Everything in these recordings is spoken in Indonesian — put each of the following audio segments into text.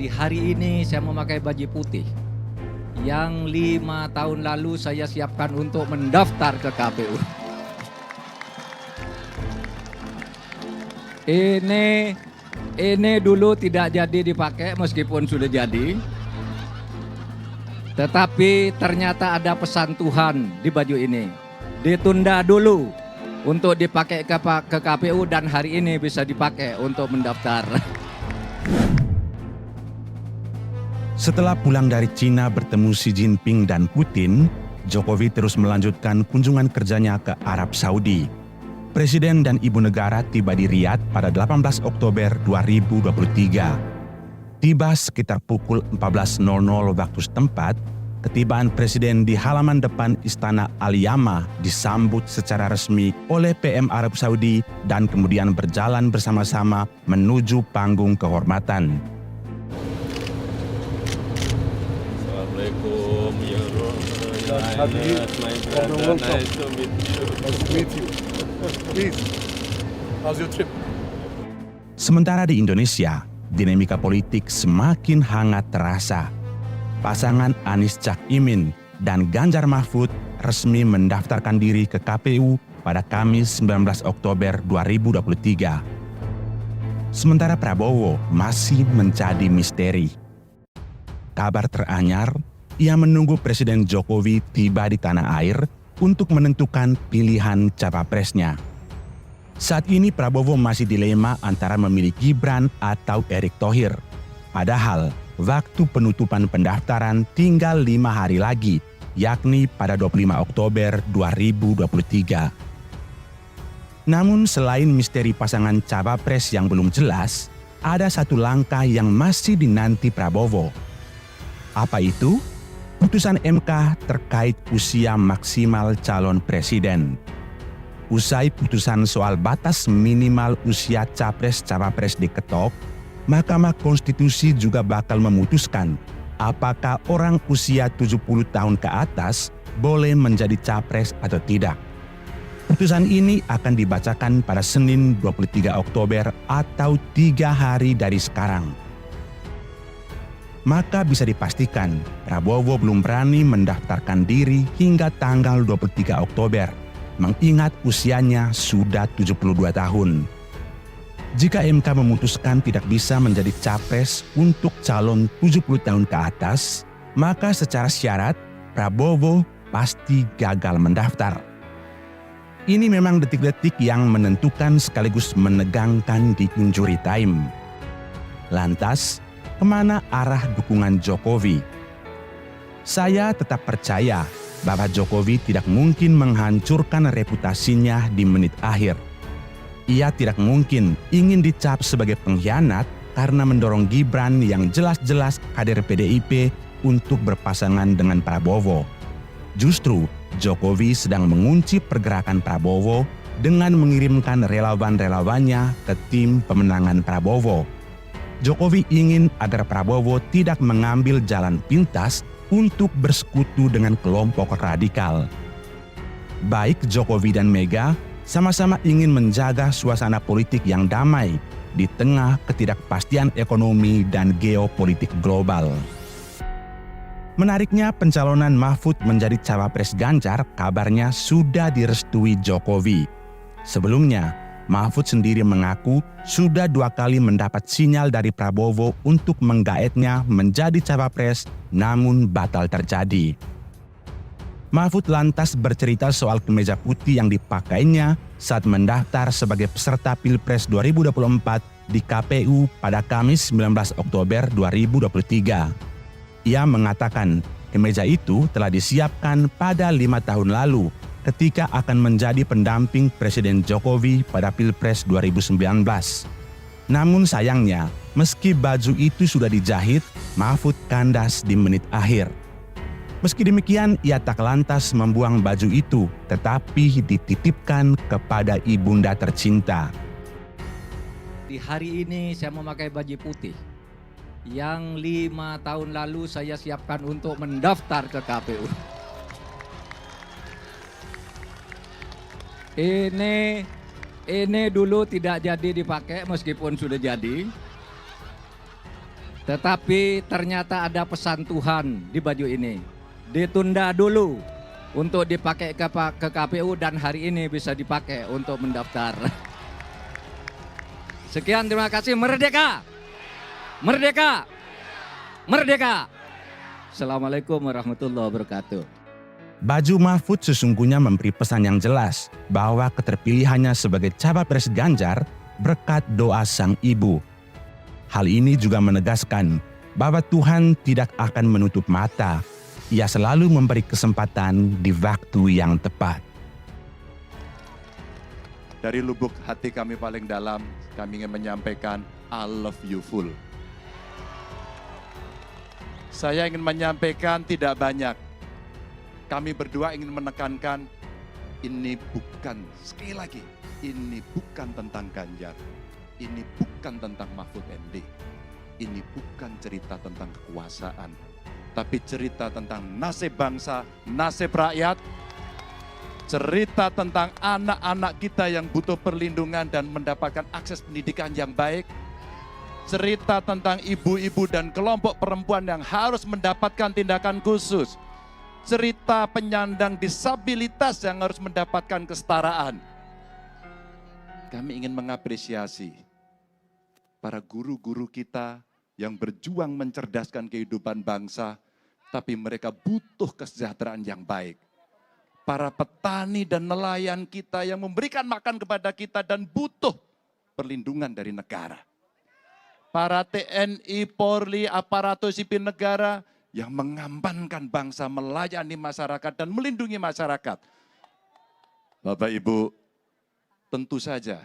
Di hari ini saya memakai baju putih yang 5 tahun lalu saya siapkan untuk mendaftar ke KPU. Ini dulu tidak jadi dipakai meskipun sudah jadi. Tetapi ternyata ada pesan Tuhan di baju ini. Ditunda dulu untuk dipakai ke KPU dan hari ini bisa dipakai untuk mendaftar. Setelah pulang dari Cina bertemu Xi Jinping dan Putin, Jokowi terus melanjutkan kunjungan kerjanya ke Arab Saudi. Presiden dan ibu negara tiba di Riyadh pada 18 Oktober 2023. Tiba sekitar pukul 14.00 waktu setempat, ketibaan Presiden di halaman depan Istana Al-Yama disambut secara resmi oleh PM Arab Saudi dan kemudian berjalan bersama-sama menuju panggung kehormatan. Assalamualaikum ya my brother, nice to meet you. Nice to meet you. Please, how's your trip? Sementara di Indonesia, dinamika politik semakin hangat terasa. Pasangan Anies Cak Imin dan Ganjar Mahfud resmi mendaftarkan diri ke KPU pada Kamis 19 Oktober 2023. Sementara Prabowo masih menjadi misteri. Kabar teranyar, ia menunggu Presiden Jokowi tiba di tanah air untuk menentukan pilihan cawapresnya. Saat ini Prabowo masih dilema antara memilih Gibran atau Erick Thohir. Padahal waktu penutupan pendaftaran tinggal 5 hari lagi, yakni pada 25 Oktober 2023. Namun selain misteri pasangan cawapres yang belum jelas, ada satu langkah yang masih dinanti Prabowo. Apa itu? Putusan MK terkait usia maksimal calon presiden. Usai putusan soal batas minimal usia capres-cawapres diketok, Mahkamah Konstitusi juga bakal memutuskan apakah orang usia 70 tahun ke atas boleh menjadi capres atau tidak. Putusan ini akan dibacakan pada Senin 23 Oktober atau 3 hari dari sekarang. Maka bisa dipastikan Prabowo belum berani mendaftarkan diri hingga tanggal 23 Oktober, mengingat usianya sudah 72 tahun. Jika MK memutuskan tidak bisa menjadi capres untuk calon 70 tahun ke atas, maka secara syarat Prabowo pasti gagal mendaftar. Ini memang detik-detik yang menentukan sekaligus menegangkan di injury time. Lantas, kemana arah dukungan Jokowi? Saya tetap percaya bahwa Jokowi tidak mungkin menghancurkan reputasinya di menit akhir. Ia tidak mungkin ingin dicap sebagai pengkhianat karena mendorong Gibran yang jelas-jelas kader PDIP untuk berpasangan dengan Prabowo. Justru Jokowi sedang mengunci pergerakan Prabowo dengan mengirimkan relawan-relawannya ke tim pemenangan Prabowo. Jokowi ingin agar Prabowo tidak mengambil jalan pintas untuk bersekutu dengan kelompok radikal. Baik Jokowi dan Mega sama-sama ingin menjaga suasana politik yang damai di tengah ketidakpastian ekonomi dan geopolitik global. Menariknya, pencalonan Mahfud menjadi cawapres Ganjar kabarnya sudah direstui Jokowi. Sebelumnya, Mahfud sendiri mengaku sudah 2 kali mendapat sinyal dari Prabowo untuk menggaetnya menjadi cawapres, namun batal terjadi. Mahfud lantas bercerita soal kemeja putih yang dipakainya saat mendaftar sebagai peserta Pilpres 2024 di KPU pada Kamis 19 Oktober 2023. Ia mengatakan kemeja itu telah disiapkan pada 5 tahun lalu ketika akan menjadi pendamping Presiden Jokowi pada Pilpres 2019. Namun sayangnya, meski baju itu sudah dijahit, Mahfud kandas di menit akhir. Meski demikian, ia tak lantas membuang baju itu, tetapi dititipkan kepada ibunda tercinta. Di hari ini saya memakai baju putih yang 5 tahun lalu saya siapkan untuk mendaftar ke KPU. Ini dulu tidak jadi dipakai meskipun sudah jadi. Tetapi ternyata ada pesan Tuhan di baju ini. Ditunda dulu untuk dipakai ke KPU dan hari ini bisa dipakai untuk mendaftar. Sekian, terima kasih. Merdeka! Merdeka! Merdeka! Assalamualaikum warahmatullahi wabarakatuh. Baju Mahfud sesungguhnya memberi pesan yang jelas bahwa keterpilihannya sebagai cawapres Ganjar berkat doa sang ibu. Hal ini juga menegaskan bahwa Tuhan tidak akan menutup mata. Ia selalu memberi kesempatan di waktu yang tepat. Dari lubuk hati kami paling dalam, kami ingin menyampaikan I love you full. Saya ingin menyampaikan tidak banyak. Kami berdua ingin menekankan ini bukan, sekali lagi, ini bukan tentang Ganjar. Ini bukan tentang Mahfud MD. Ini bukan cerita tentang kekuasaan. Tapi cerita tentang nasib bangsa, nasib rakyat. Cerita tentang anak-anak kita yang butuh perlindungan dan mendapatkan akses pendidikan yang baik. Cerita tentang ibu-ibu dan kelompok perempuan yang harus mendapatkan tindakan khusus. Cerita penyandang disabilitas yang harus mendapatkan kesetaraan. Kami ingin mengapresiasi para guru-guru kita yang berjuang mencerdaskan kehidupan bangsa, tapi mereka butuh kesejahteraan yang baik. Para petani dan nelayan kita yang memberikan makan kepada kita dan butuh perlindungan dari negara. Para TNI, Polri, aparatur sipil negara yang mengambankan bangsa, melayani masyarakat dan melindungi masyarakat. Bapak Ibu, tentu saja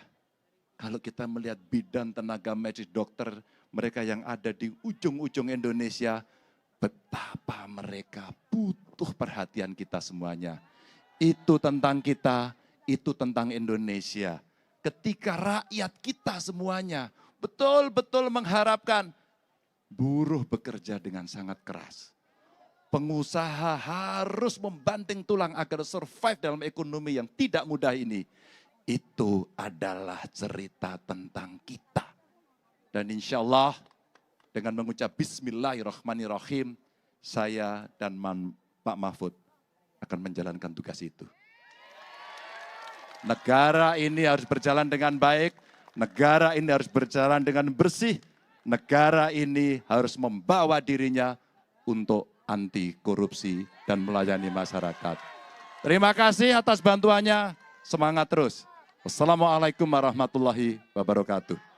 kalau kita melihat bidan tenaga medis dokter, mereka yang ada di ujung-ujung Indonesia, betapa mereka butuh perhatian kita semuanya. Itu tentang kita, itu tentang Indonesia. Ketika rakyat kita semuanya betul-betul mengharapkan buruh bekerja dengan sangat keras. Pengusaha harus membanting tulang agar survive dalam ekonomi yang tidak mudah ini. Itu adalah cerita tentang kita. Dan insya Allah dengan mengucap Bismillahirrahmanirrahim, saya dan Pak Mahfud akan menjalankan tugas itu. Negara ini harus berjalan dengan baik, negara ini harus berjalan dengan bersih, negara ini harus membawa dirinya untuk anti korupsi dan melayani masyarakat. Terima kasih atas bantuannya, semangat terus. Wassalamualaikum warahmatullahi wabarakatuh.